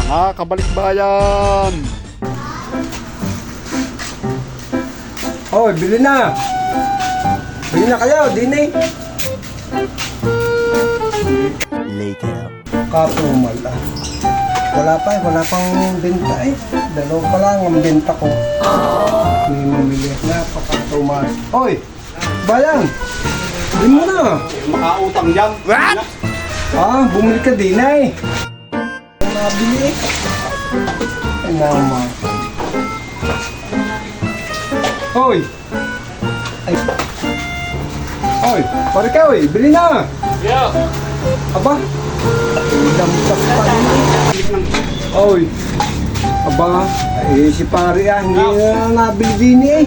Mga kabalikbayan! Hoy, bili na! Bili na kayo, din eh! Later. Kapumal ah. Wala pang benta eh. Dalawa pa lang ang benta ko. May mamili. Napakatumal. Hoy! Bayan! Bili mo na! Makautang dyan! What? Ah, bumili ka din eh. Nabili eh. Ay naman. Hoy! Ay. Hoy! Pare ka hoy! Bili na! Yeah! Aba! Dampas pa rin eh. Hoy! Aba! Eh si pare ah, hindi na nabili din eh.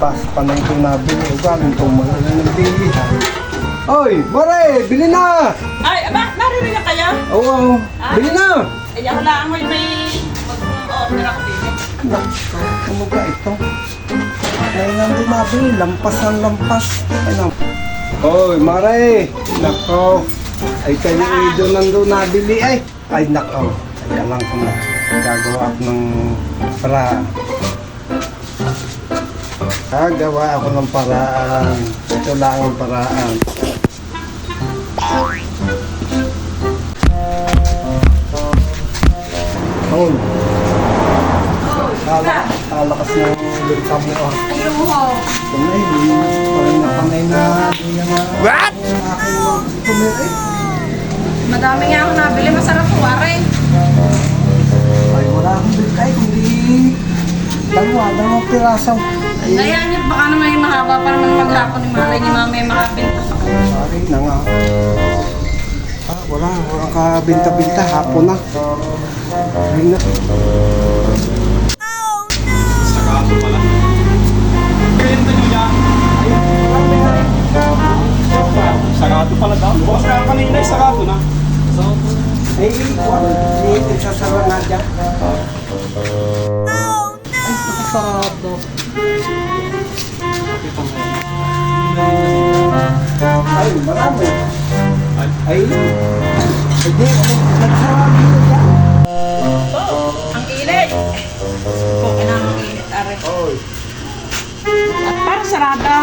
Pas pa na ito nabili. Galing tumalan na ng bili. Hoy! Pare! Bili na! Ay, aba, naririnig na kaya? Oo! Bili na! Eh, ako lang amoy may mag-order ako dito. Ano ba ito? Ngayon nandun nabili. Lampas ng lampas. Ano? Hoy! Mare! Nako! Ay kayo eh doon nandun nabili ay! Ay nako! Ay alam ko na. Gagawa ako ng paraan. Gagawa ako ng paraan. Ito lang ang paraan. Hoy! Kalakas ng lintang mo ah. Ayun mo. Panay, panay na what? Madami nga ako nabili. Masarap po, are. Ay, wala akong bigay, kundi dalawang piraso. Kaya niyo, baka naman yung mahaba pa naman maghapon ni malay ni mama yung makabinta sa kanya. Sorry na nga. Ah, walang kabinta-binta, hapon na. Ayun na. Sarado pala. Benta nyo yan. Sarado pala daw. Bukas na kanina sarado na. Ay, hindi sasara na dyan. Sarado. Ay, marami. Ay, hindi, nagsara dito dyan. Ang init. Okay na ang init, are. Oy. At parang sarada.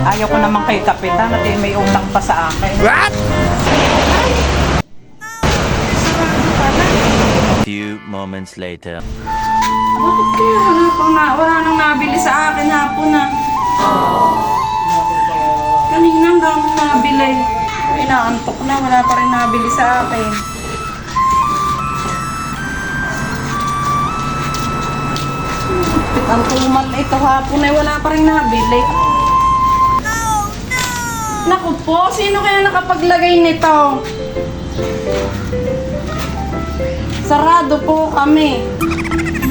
Ayaw ko naman kay Kapitan at may utang pa sa akin. What? Few moments later. Bakit kaya wala nang nabili sa akin hapon na? Kanina ang daming nabili. Inaantok na, wala pa rin nabili sa akin. Ang tumal na ito hapon ay wala pa rin nabili. Naku po, sino kaya nakapaglagay nito? Sarado po kami.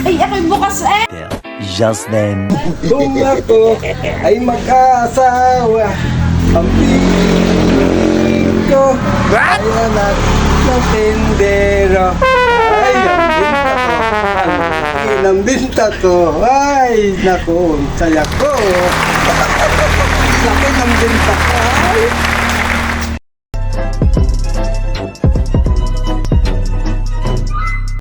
Ay, ako'y bukas eh. Just then. Kung ako ay mag-asawa, ang piling ko ay anak ng tindero. Ay, ang binta ko. Ay, naku, saya ko. Laki ng binta ko. Ay,